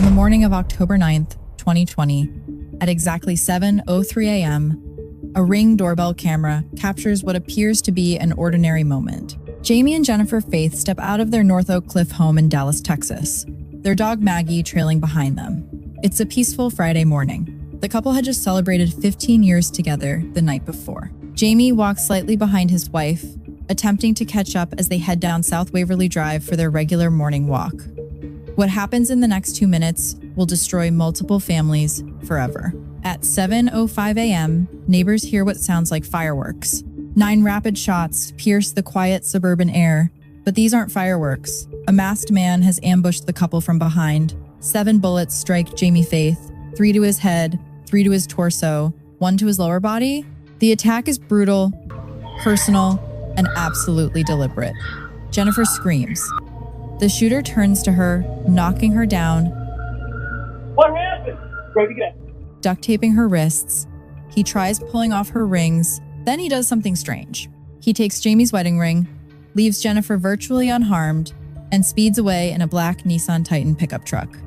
On the morning of October 9th, 2020, at exactly 7:03 a.m., a Ring doorbell camera captures what appears to be an ordinary moment. Jamie and Jennifer Faith step out of their North Oak Cliff home in Dallas, Texas, their dog Maggie trailing behind them. It's a peaceful Friday morning. The couple had just celebrated 15 years together the night before. Jamie walks slightly behind his wife, attempting to catch up as they head down South Waverly Drive for their regular morning walk. What happens in the next 2 minutes will destroy multiple families forever. At 7:05 a.m., neighbors hear what sounds like fireworks. 9 rapid shots pierce the quiet suburban air, but these aren't fireworks. A masked man has ambushed the couple from behind. 7 bullets strike Jamie Faith, 3 to his head, 3 to his torso, 1 to his lower body. The attack is brutal, personal, and absolutely deliberate. Jennifer screams. The shooter turns to her, knocking her down. What happened? Bro, get duct taping her wrists. He tries pulling off her rings, then he does something strange. He takes Jamie's wedding ring, leaves Jennifer virtually unharmed, and speeds away in a black Nissan Titan pickup truck.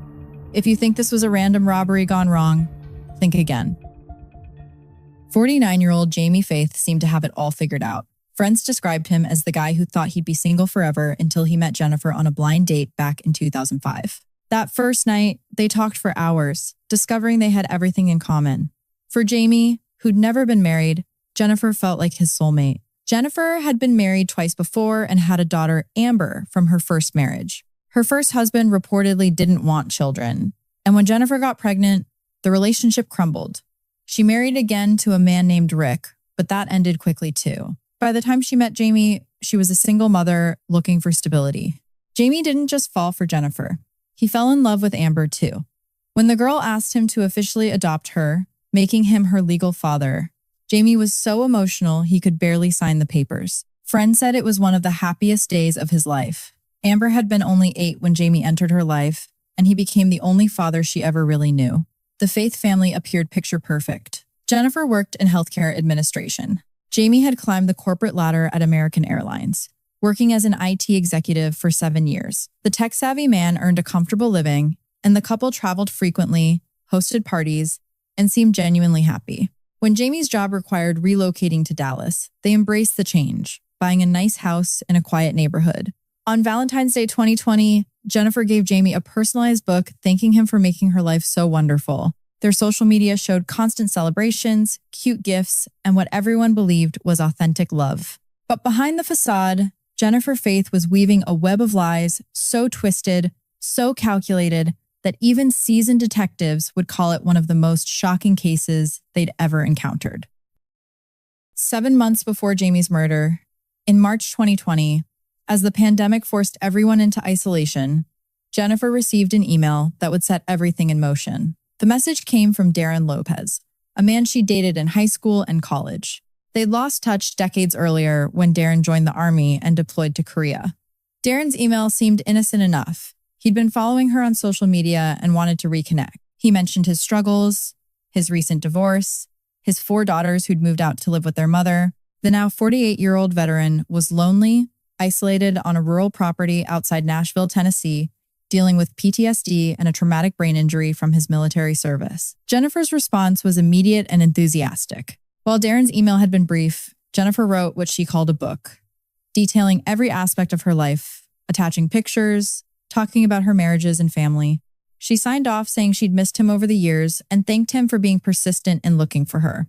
If you think this was a random robbery gone wrong, think again. 49-year-old Jamie Faith seemed to have it all figured out. Friends described him as the guy who thought he'd be single forever until he met Jennifer on a blind date back in 2005. That first night, they talked for hours, discovering they had everything in common. For Jamie, who'd never been married, Jennifer felt like his soulmate. Jennifer had been married twice before and had a daughter, Amber, from her first marriage. Her first husband reportedly didn't want children, and when Jennifer got pregnant, the relationship crumbled. She married again to a man named Rick, but that ended quickly too. By the time she met Jamie, she was a single mother looking for stability. Jamie didn't just fall for Jennifer. He fell in love with Amber too. When the girl asked him to officially adopt her, making him her legal father, Jamie was so emotional he could barely sign the papers. Friends said it was one of the happiest days of his life. Amber had been only 8 when Jamie entered her life, and he became the only father she ever really knew. The Faith family appeared picture perfect. Jennifer worked in healthcare administration. Jamie had climbed the corporate ladder at American Airlines, working as an IT executive for 7 years. The tech-savvy man earned a comfortable living, and the couple traveled frequently, hosted parties, and seemed genuinely happy. When Jamie's job required relocating to Dallas, they embraced the change, buying a nice house in a quiet neighborhood. On Valentine's Day 2020, Jennifer gave Jamie a personalized book thanking him for making her life so wonderful. Their social media showed constant celebrations, cute gifts, and what everyone believed was authentic love. But behind the facade, Jennifer Faith was weaving a web of lies so twisted, so calculated, that even seasoned detectives would call it one of the most shocking cases they'd ever encountered. 7 months before Jamie's murder, in March 2020, as the pandemic forced everyone into isolation, Jennifer received an email that would set everything in motion. The message came from Darren Lopez, a man she dated in high school and college. They'd lost touch decades earlier when Darren joined the army and deployed to Korea. Darren's email seemed innocent enough. He'd been following her on social media and wanted to reconnect. He mentioned his struggles, his recent divorce, his 4 daughters who'd moved out to live with their mother. The now 48-year-old veteran was lonely, isolated on a rural property outside Nashville, Tennessee, dealing with PTSD and a traumatic brain injury from his military service. Jennifer's response was immediate and enthusiastic. While Darren's email had been brief, Jennifer wrote what she called a book, detailing every aspect of her life, attaching pictures, talking about her marriages and family. She signed off saying she'd missed him over the years and thanked him for being persistent in looking for her.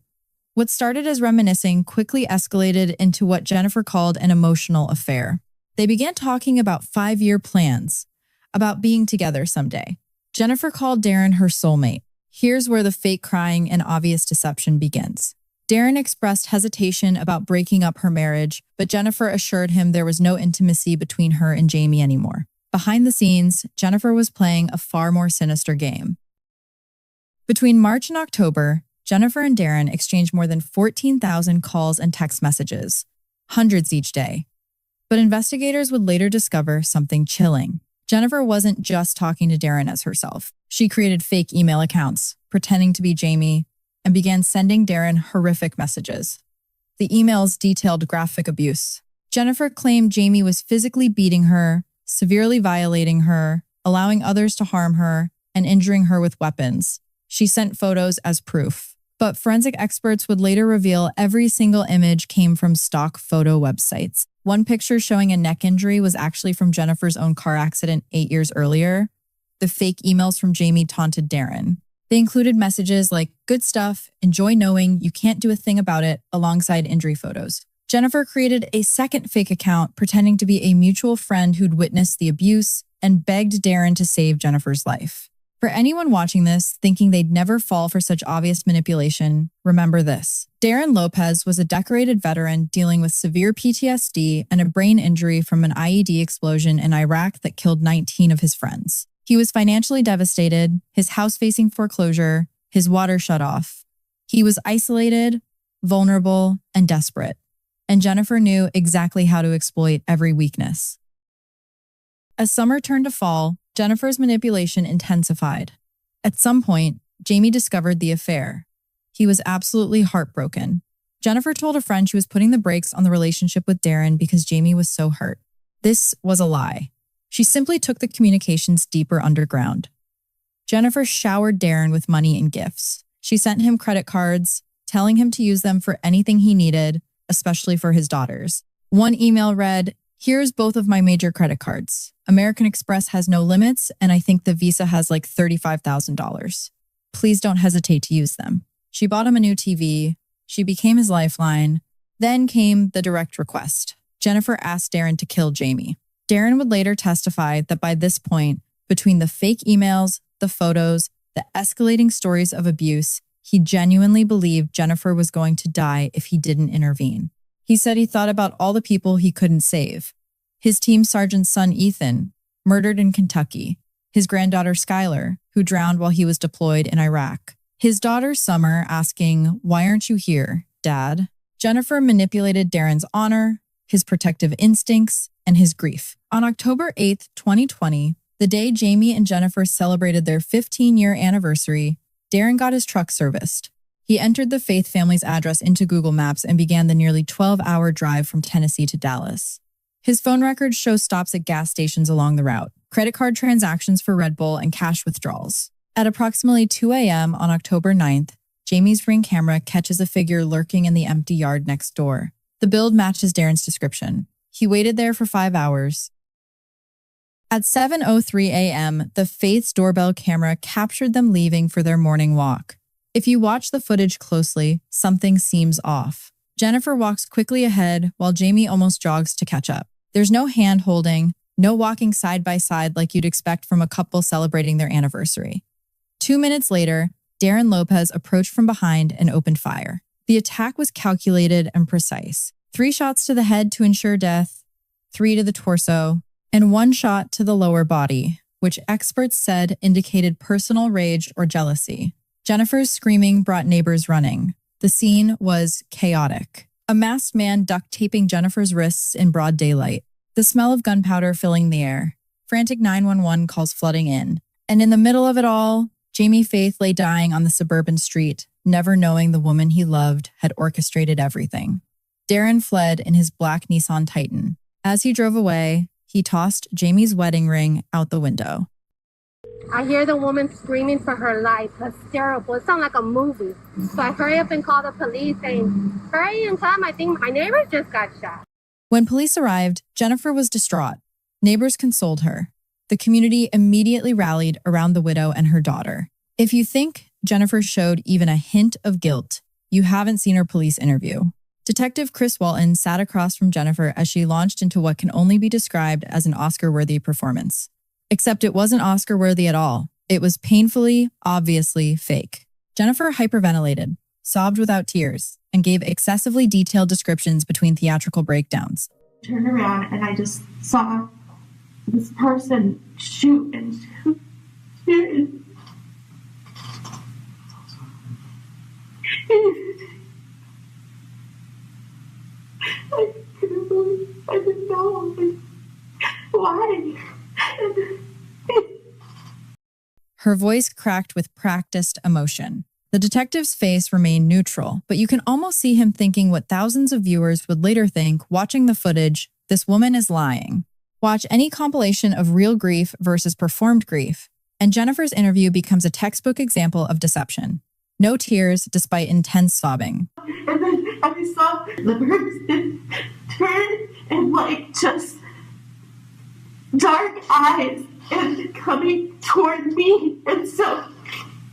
What started as reminiscing quickly escalated into what Jennifer called an emotional affair. They began talking about 5-year plans, about being together someday. Jennifer called Darren her soulmate. Here's where the fake crying and obvious deception begins. Darren expressed hesitation about breaking up her marriage, but Jennifer assured him there was no intimacy between her and Jamie anymore. Behind the scenes, Jennifer was playing a far more sinister game. Between March and October, Jennifer and Darren exchanged more than 14,000 calls and text messages, hundreds each day. But investigators would later discover something chilling. Jennifer wasn't just talking to Darren as herself. She created fake email accounts, pretending to be Jamie, and began sending Darren horrific messages. The emails detailed graphic abuse. Jennifer claimed Jamie was physically beating her, severely violating her, allowing others to harm her, and injuring her with weapons. She sent photos as proof. But forensic experts would later reveal every single image came from stock photo websites. One picture showing a neck injury was actually from Jennifer's own car accident 8 years earlier. The fake emails from Jamie taunted Darren. They included messages like, "Good stuff, enjoy knowing you can't do a thing about it," alongside injury photos. Jennifer created a second fake account pretending to be a mutual friend who'd witnessed the abuse and begged Darren to save Jennifer's life. For anyone watching this thinking they'd never fall for such obvious manipulation, remember this. Darren Lopez was a decorated veteran dealing with severe PTSD and a brain injury from an IED explosion in Iraq that killed 19 of his friends. He was financially devastated, his house facing foreclosure, his water shut off. He was isolated, vulnerable, and desperate. And Jennifer knew exactly how to exploit every weakness. As summer turned to fall, Jennifer's manipulation intensified. At some point, Jamie discovered the affair. He was absolutely heartbroken. Jennifer told a friend she was putting the brakes on the relationship with Darren because Jamie was so hurt. This was a lie. She simply took the communications deeper underground. Jennifer showered Darren with money and gifts. She sent him credit cards, telling him to use them for anything he needed, especially for his daughters. One email read, "Here's both of my major credit cards. American Express has no limits, and I think the Visa has like $35,000. Please don't hesitate to use them." She bought him a new TV. She became his lifeline. Then came the direct request. Jennifer asked Darren to kill Jamie. Darren would later testify that by this point, between the fake emails, the photos, the escalating stories of abuse, he genuinely believed Jennifer was going to die if he didn't intervene. He said he thought about all the people he couldn't save. His team sergeant's son, Ethan, murdered in Kentucky. His granddaughter, Skylar, who drowned while he was deployed in Iraq. His daughter, Summer, asking, "Why aren't you here, Dad?" Jennifer manipulated Darren's honor, his protective instincts, and his grief. On October 8th, 2020, the day Jamie and Jennifer celebrated their 15-year anniversary, Darren got his truck serviced. He entered the Faith family's address into Google Maps and began the nearly 12-hour drive from Tennessee to Dallas. His phone records show stops at gas stations along the route, credit card transactions for Red Bull, and cash withdrawals. At approximately 2 a.m. on October 9th, Jamie's Ring camera catches a figure lurking in the empty yard next door. The build matches Darren's description. He waited there for 5 hours. At 7:03 a.m., the Faith's doorbell camera captured them leaving for their morning walk. If you watch the footage closely, something seems off. Jennifer walks quickly ahead while Jamie almost jogs to catch up. There's no hand-holding, no walking side by side like you'd expect from a couple celebrating their anniversary. 2 minutes later, Darren Lopez approached from behind and opened fire. The attack was calculated and precise. 3 shots to the head to ensure death, 3 to the torso, and 1 shot to the lower body, which experts said indicated personal rage or jealousy. Jennifer's screaming brought neighbors running. The scene was chaotic. A masked man duct taping Jennifer's wrists in broad daylight. The smell of gunpowder filling the air. Frantic 911 calls flooding in. And in the middle of it all, Jamie Faith lay dying on the suburban street, never knowing the woman he loved had orchestrated everything. Darren fled in his black Nissan Titan. As he drove away, he tossed Jamie's wedding ring out the window. I hear the woman screaming for her life, hysterical. It sounds like a movie. So I hurry up and call the police saying, "Hurry and tell them I think my neighbor just got shot." When police arrived, Jennifer was distraught. Neighbors consoled her. The community immediately rallied around the widow and her daughter. If you think Jennifer showed even a hint of guilt, you haven't seen her police interview. Detective Chris Walton sat across from Jennifer as she launched into what can only be described as an Oscar-worthy performance. Except it wasn't Oscar-worthy at all. It was painfully, obviously fake. Jennifer hyperventilated, sobbed without tears, and gave excessively detailed descriptions between theatrical breakdowns. Turned around and I just saw this person shoot and shoot. I couldn't believe, I didn't know why. Her voice cracked with practiced emotion. The detective's face remained neutral, but you can almost see him thinking what thousands of viewers would later think watching the footage: this woman is lying. Watch any compilation of real grief versus performed grief, And Jennifer's interview becomes a textbook example of deception. No tears despite intense sobbing. And then I saw the person turn and like just dark eyes and coming toward me. And so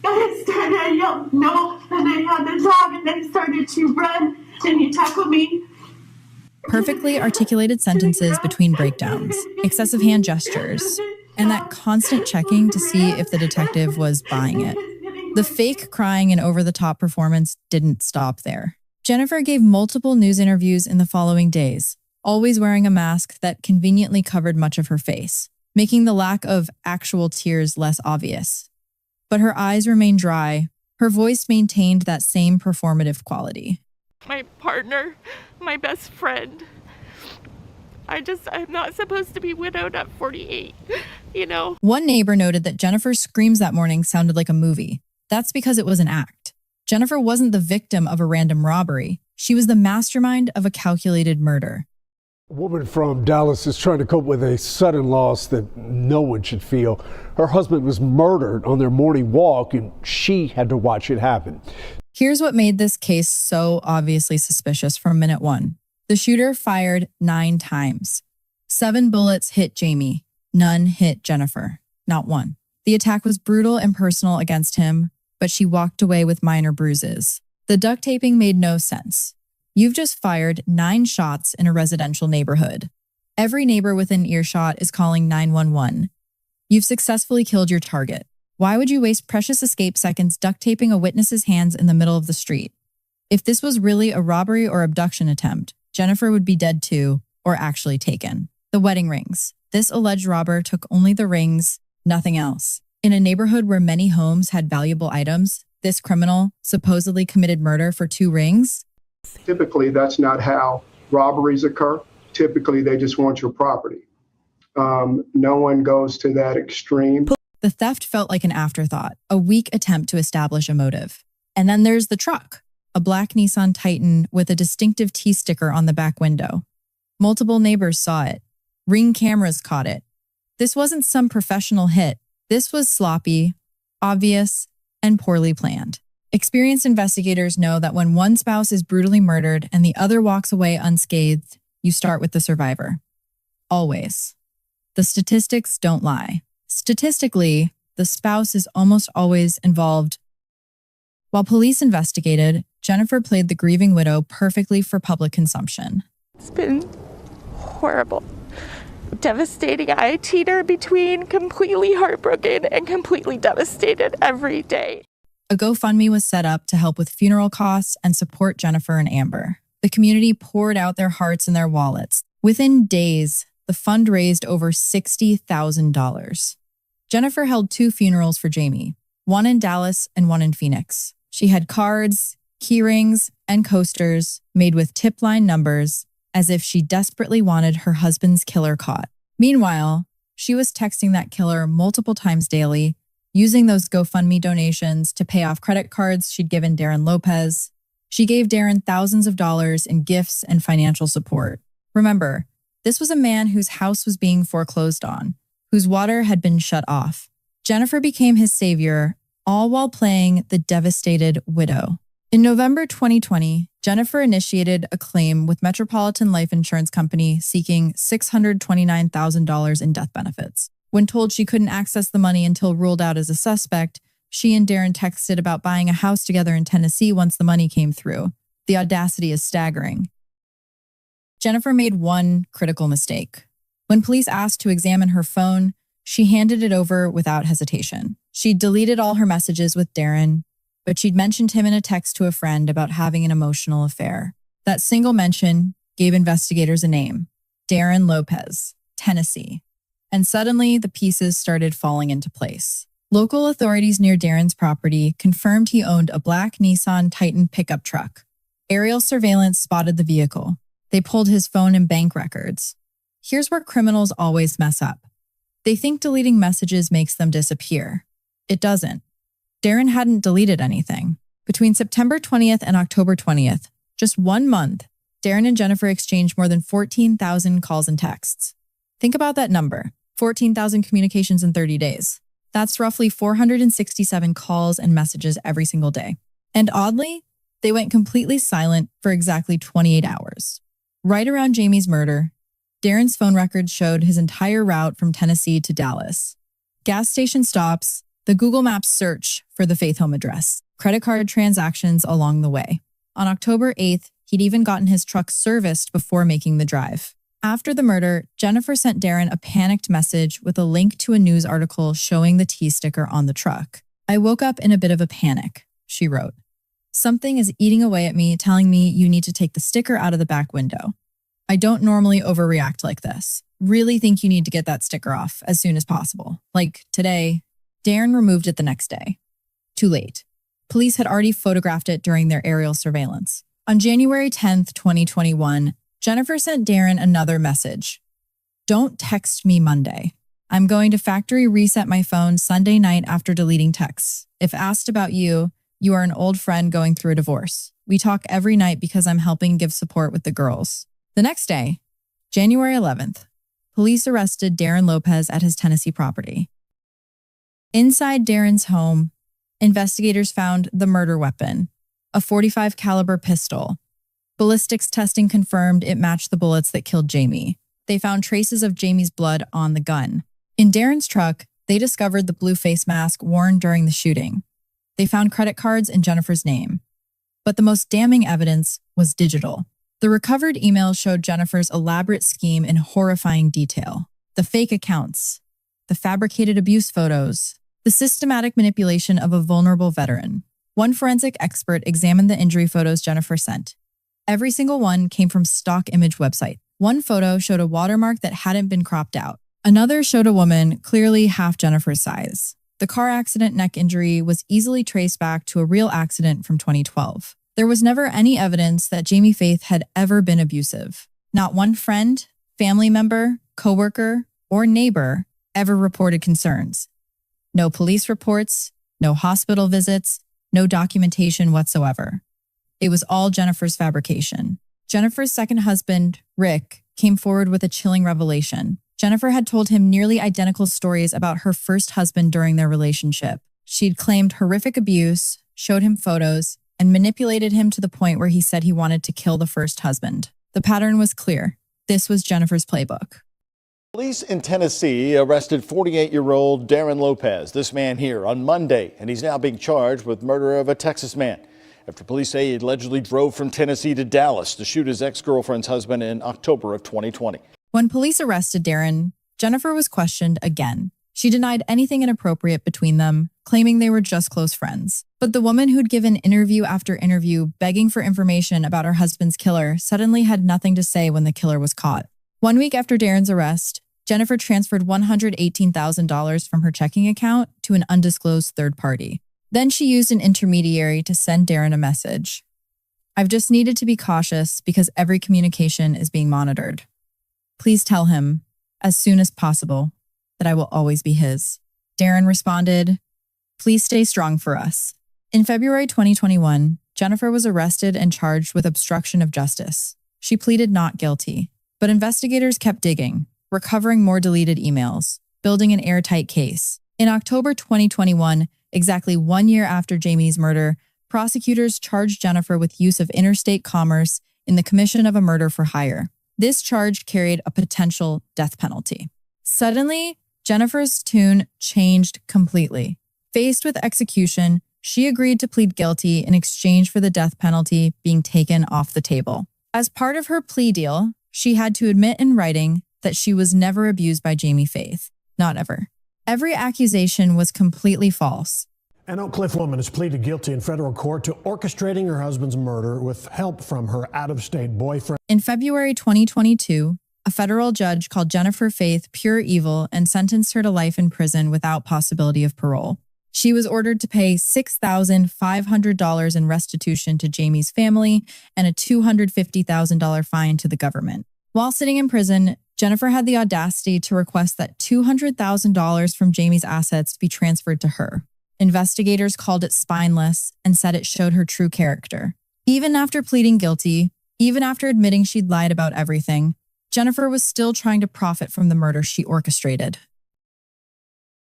I yelled no, and I had the dog, and then started to run, and he tackled me. Perfectly articulated sentences between breakdowns, excessive hand gestures, and that constant checking to see if the detective was buying it. The fake crying and over-the-top performance didn't stop there. Jennifer gave multiple news interviews in the following days, always wearing a mask that conveniently covered much of her face, making the lack of actual tears less obvious. But her eyes remained dry. Her voice maintained that same performative quality. My partner, my best friend. I'm not supposed to be widowed at 48, you know? One neighbor noted that Jennifer's screams that morning sounded like a movie. That's because it was an act. Jennifer wasn't the victim of a random robbery. She was the mastermind of a calculated murder. A woman from Dallas is trying to cope with a sudden loss that no one should feel. Her husband was murdered on their morning walk, and she had to watch it happen. Here's what made this case so obviously suspicious from minute one. The shooter fired 9 times. 7 bullets hit Jamie. None hit Jennifer. Not one. The attack was brutal and personal against him, but she walked away with minor bruises. The duct taping made no sense. You've just fired 9 shots in a residential neighborhood. Every neighbor within earshot is calling 911. You've successfully killed your target. Why would you waste precious escape seconds duct taping a witness's hands in the middle of the street? If this was really a robbery or abduction attempt, Jennifer would be dead too, or actually taken. The wedding rings. This alleged robber took only the rings, nothing else. In a neighborhood where many homes had valuable items, this criminal supposedly committed murder for 2 rings? Typically, that's not how robberies occur. Typically, they just want your property. No one goes to that extreme. The theft felt like an afterthought, a weak attempt to establish a motive. And then there's the truck, a black Nissan Titan with a distinctive T sticker on the back window. Multiple neighbors saw it. Ring cameras caught it. This wasn't some professional hit. This was sloppy, obvious, and poorly planned. Experienced investigators know that when one spouse is brutally murdered and the other walks away unscathed, you start with the survivor. Always. The statistics don't lie. Statistically, the spouse is almost always involved. While police investigated, Jennifer played the grieving widow perfectly for public consumption. It's been horrible, devastating. I teeter between completely heartbroken and completely devastated every day. A GoFundMe was set up to help with funeral costs and support Jennifer and Amber. The community poured out their hearts and their wallets. Within days, the fund raised over $60,000. Jennifer held 2 funerals for Jamie, one in Dallas and one in Phoenix. She had cards, key rings, and coasters made with tip line numbers as if she desperately wanted her husband's killer caught. Meanwhile, she was texting that killer multiple times daily, using those GoFundMe donations to pay off credit cards she'd given Darren Lopez. She gave Darren thousands of dollars in gifts and financial support. Remember, this was a man whose house was being foreclosed on, whose water had been shut off. Jennifer became his savior, all while playing the devastated widow. In November 2020, Jennifer initiated a claim with Metropolitan Life Insurance Company seeking $629,000 in death benefits. When told she couldn't access the money until ruled out as a suspect, she and Darren texted about buying a house together in Tennessee once the money came through. The audacity is staggering. Jennifer made one critical mistake. When police asked to examine her phone, she handed it over without hesitation. She'd deleted all her messages with Darren, but she'd mentioned him in a text to a friend about having an emotional affair. That single mention gave investigators a name, Darren Lopez, Tennessee. And suddenly, the pieces started falling into place. Local authorities near Darren's property confirmed he owned a black Nissan Titan pickup truck. Aerial surveillance spotted the vehicle. They pulled his phone and bank records. Here's where criminals always mess up. They think deleting messages makes them disappear. It doesn't. Darren hadn't deleted anything. Between September 20th and October 20th, just 1 month, Darren and Jennifer exchanged more than 14,000 calls and texts. Think about that number, 14,000 communications in 30 days. That's roughly 467 calls and messages every single day. And oddly, they went completely silent for exactly 28 hours. Right around Jamie's murder, Darren's phone records showed his entire route from Tennessee to Dallas. Gas station stops, the Google Maps search for the Faith home address, credit card transactions along the way. On October 8th, he'd even gotten his truck serviced before making the drive. After the murder, Jennifer sent Darren a panicked message with a link to a news article showing the T sticker on the truck. "I woke up in a bit of a panic," she wrote. "Something is eating away at me, telling me you need to take the sticker out of the back window. I don't normally overreact like this. Really think you need to get that sticker off as soon as possible. Like today." Darren removed it the next day. Too late. Police had already photographed it during their aerial surveillance. On January 10th, 2021, Jennifer sent Darren another message. "Don't text me Monday. I'm going to factory reset my phone Sunday night after deleting texts. If asked about you, you are an old friend going through a divorce. We talk every night because I'm helping give support with the girls." The next day, January 11th, police arrested Darren Lopez at his Tennessee property. Inside Darren's home, investigators found the murder weapon, a .45 caliber pistol. Ballistics testing confirmed it matched the bullets that killed Jamie. They found traces of Jamie's blood on the gun. In Darren's truck, they discovered the blue face mask worn during the shooting. They found credit cards in Jennifer's name. But the most damning evidence was digital. The recovered email showed Jennifer's elaborate scheme in horrifying detail. The fake accounts, the fabricated abuse photos, the systematic manipulation of a vulnerable veteran. One forensic expert examined the injury photos Jennifer sent. Every single one came from stock image website. One photo showed a watermark that hadn't been cropped out. Another showed a woman clearly half Jennifer's size. The car accident neck injury was easily traced back to a real accident from 2012. There was never any evidence that Jamie Faith had ever been abusive. Not one friend, family member, coworker, or neighbor ever reported concerns. No police reports, no hospital visits, no documentation whatsoever. It was all Jennifer's fabrication. Jennifer's second husband, Rick, came forward with a chilling revelation. Jennifer had told him nearly identical stories about her first husband during their relationship. She'd claimed horrific abuse, showed him photos, and manipulated him to the point where he said he wanted to kill the first husband. The pattern was clear. This was Jennifer's playbook. Police in Tennessee arrested 48-year-old Darren Lopez, this man here, on Monday, and he's now being charged with murder of a Texas man after police say he allegedly drove from Tennessee to Dallas to shoot his ex-girlfriend's husband in October of 2020. When police arrested Darren, Jennifer was questioned again. She denied anything inappropriate between them, claiming they were just close friends. But the woman who'd given interview after interview begging for information about her husband's killer suddenly had nothing to say when the killer was caught. 1 week after Darren's arrest, Jennifer transferred $118,000 from her checking account to an undisclosed third party. Then she used an intermediary to send Darren a message. "I've just needed to be cautious because every communication is being monitored. Please tell him, as soon as possible, that I will always be his." Darren responded, "Please stay strong for us." In February 2021, Jennifer was arrested and charged with obstruction of justice. She pleaded not guilty, but investigators kept digging, recovering more deleted emails, building an airtight case. In October 2021, exactly 1 year after Jamie's murder, prosecutors charged Jennifer with use of interstate commerce in the commission of a murder for hire. This charge carried a potential death penalty. Suddenly, Jennifer's tune changed completely. Faced with execution, she agreed to plead guilty in exchange for the death penalty being taken off the table. As part of her plea deal, she had to admit in writing that she was never abused by Jamie Faith. Not ever. Every accusation was completely false. An Oak Cliff woman has pleaded guilty in federal court to orchestrating her husband's murder with help from her out-of-state boyfriend. In February 2022, a federal judge called Jennifer Faith pure evil and sentenced her to life in prison without possibility of parole. She was ordered to pay $6,500 in restitution to Jamie's family and a $250,000 fine to the government. While sitting in prison, Jennifer had the audacity to request that $200,000 from Jamie's assets be transferred to her. Investigators called it spineless and said it showed her true character. Even after pleading guilty, even after admitting she'd lied about everything, Jennifer was still trying to profit from the murder she orchestrated.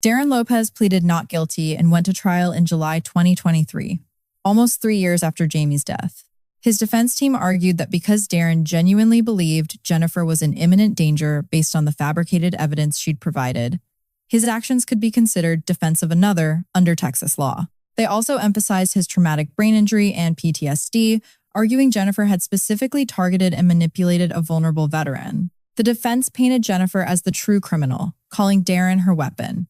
Darren Lopez pleaded not guilty and went to trial in July 2023, almost 3 years after Jamie's death. His defense team argued that because Darren genuinely believed Jennifer was in imminent danger based on the fabricated evidence she'd provided, his actions could be considered defense of another under Texas law. They also emphasized his traumatic brain injury and PTSD, arguing Jennifer had specifically targeted and manipulated a vulnerable veteran. The defense painted Jennifer as the true criminal, calling Darren her weapon.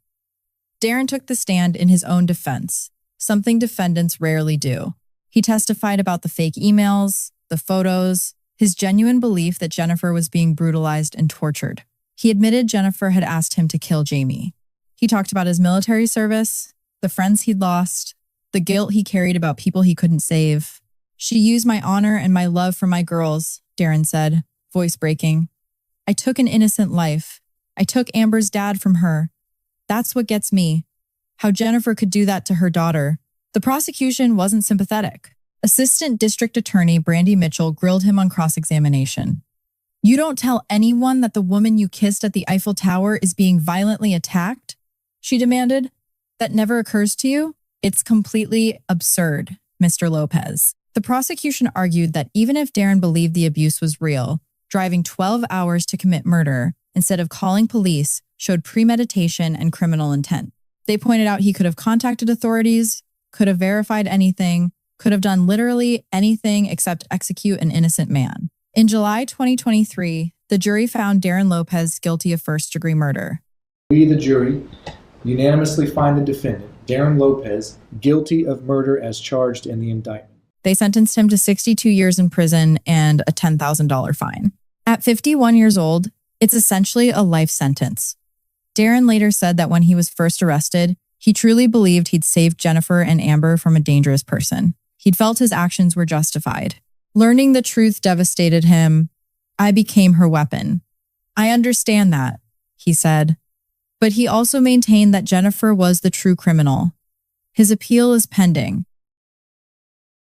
Darren took the stand in his own defense, something defendants rarely do. He testified about the fake emails, the photos, his genuine belief that Jennifer was being brutalized and tortured. He admitted Jennifer had asked him to kill Jamie. He talked about his military service, the friends he'd lost, the guilt he carried about people he couldn't save. "She used my honor and my love for my girls," Darren said, voice breaking. "I took an innocent life. I took Amber's dad from her. That's what gets me. How Jennifer could do that to her daughter." The prosecution wasn't sympathetic. Assistant District Attorney Brandy Mitchell grilled him on cross-examination. "You don't tell anyone that the woman you kissed at the Eiffel Tower is being violently attacked?" she demanded. "That never occurs to you? It's completely absurd, Mr. Lopez." The prosecution argued that even if Darren believed the abuse was real, driving 12 hours to commit murder instead of calling police showed premeditation and criminal intent. They pointed out he could have contacted authorities, could have verified anything, could have done literally anything except execute an innocent man. In July 2023, the jury found Darren Lopez guilty of first-degree murder. We, the jury, unanimously find the defendant, Darren Lopez, guilty of murder as charged in the indictment. They sentenced him to 62 years in prison and a $10,000 fine. At 51 years old, it's essentially a life sentence. Darren later said that when he was first arrested, he truly believed he'd saved Jennifer and Amber from a dangerous person. He'd felt his actions were justified. Learning the truth devastated him. "I became her weapon. I understand that," he said. But he also maintained that Jennifer was the true criminal. His appeal is pending.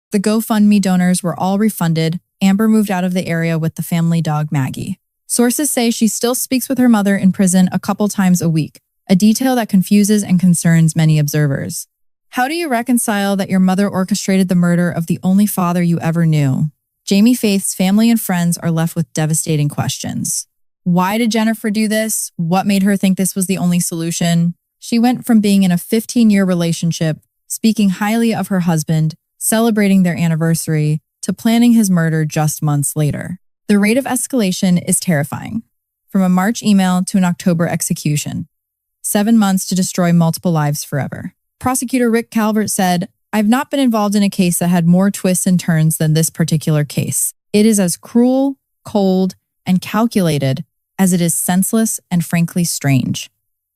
The GoFundMe donors were all refunded. Amber moved out of the area with the family dog Maggie. Sources say she still speaks with her mother in prison a couple times a week, a detail that confuses and concerns many observers. How do you reconcile that your mother orchestrated the murder of the only father you ever knew? Jamie Faith's family and friends are left with devastating questions. Why did Jennifer do this? What made her think this was the only solution? She went from being in a 15-year relationship, speaking highly of her husband, celebrating their anniversary, to planning his murder just months later. The rate of escalation is terrifying. From a March email to an October execution. 7 months to destroy multiple lives forever. Prosecutor Rick Calvert said, "I've not been involved in a case that had more twists and turns than this particular case. It is as cruel, cold, and calculated as it is senseless and frankly strange."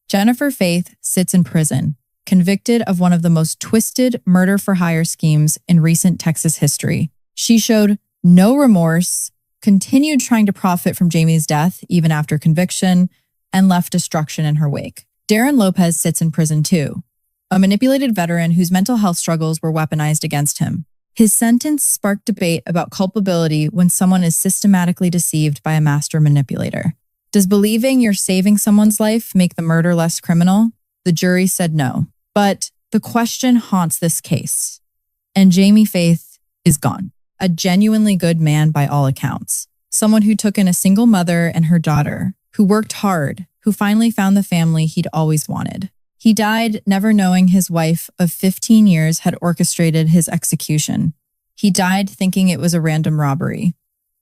Jennifer Faith sits in prison, convicted of one of the most twisted murder-for-hire schemes in recent Texas history. She showed no remorse, continued trying to profit from Jamie's death even after conviction, and left destruction in her wake. Darren Lopez sits in prison too, a manipulated veteran whose mental health struggles were weaponized against him. His sentence sparked debate about culpability when someone is systematically deceived by a master manipulator. Does believing you're saving someone's life make the murder less criminal? The jury said no. But the question haunts this case. And Jamie Faith is gone. A genuinely good man by all accounts. Someone who took in a single mother and her daughter, who worked hard, who finally found the family he'd always wanted. He died never knowing his wife of 15 years had orchestrated his execution. He died thinking it was a random robbery.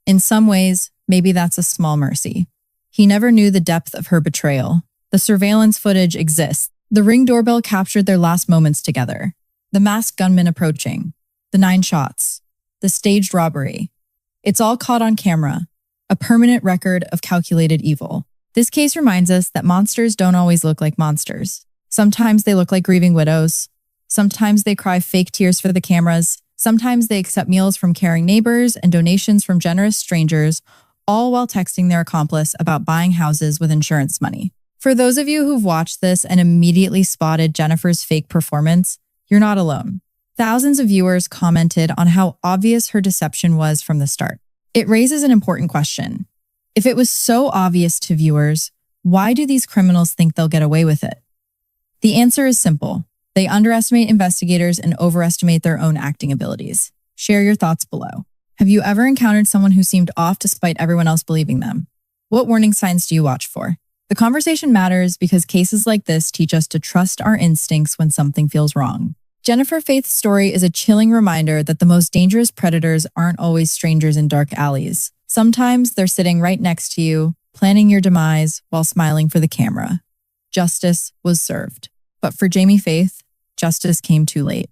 In some ways, maybe that's a small mercy. He never knew the depth of her betrayal. The surveillance footage exists. The Ring doorbell captured their last moments together. The masked gunman approaching. The 9 shots. The staged robbery. It's all caught on camera. A permanent record of calculated evil. This case reminds us that monsters don't always look like monsters. Sometimes they look like grieving widows. Sometimes they cry fake tears for the cameras. Sometimes they accept meals from caring neighbors and donations from generous strangers, all while texting their accomplice about buying houses with insurance money. For those of you who've watched this and immediately spotted Jennifer's fake performance, you're not alone. Thousands of viewers commented on how obvious her deception was from the start. It raises an important question. If it was so obvious to viewers, why do these criminals think they'll get away with it? The answer is simple. They underestimate investigators and overestimate their own acting abilities. Share your thoughts below. Have you ever encountered someone who seemed off despite everyone else believing them? What warning signs do you watch for? The conversation matters because cases like this teach us to trust our instincts when something feels wrong. Jennifer Faith's story is a chilling reminder that the most dangerous predators aren't always strangers in dark alleys. Sometimes they're sitting right next to you, planning your demise while smiling for the camera. Justice was served. But for Jamie Faith, justice came too late.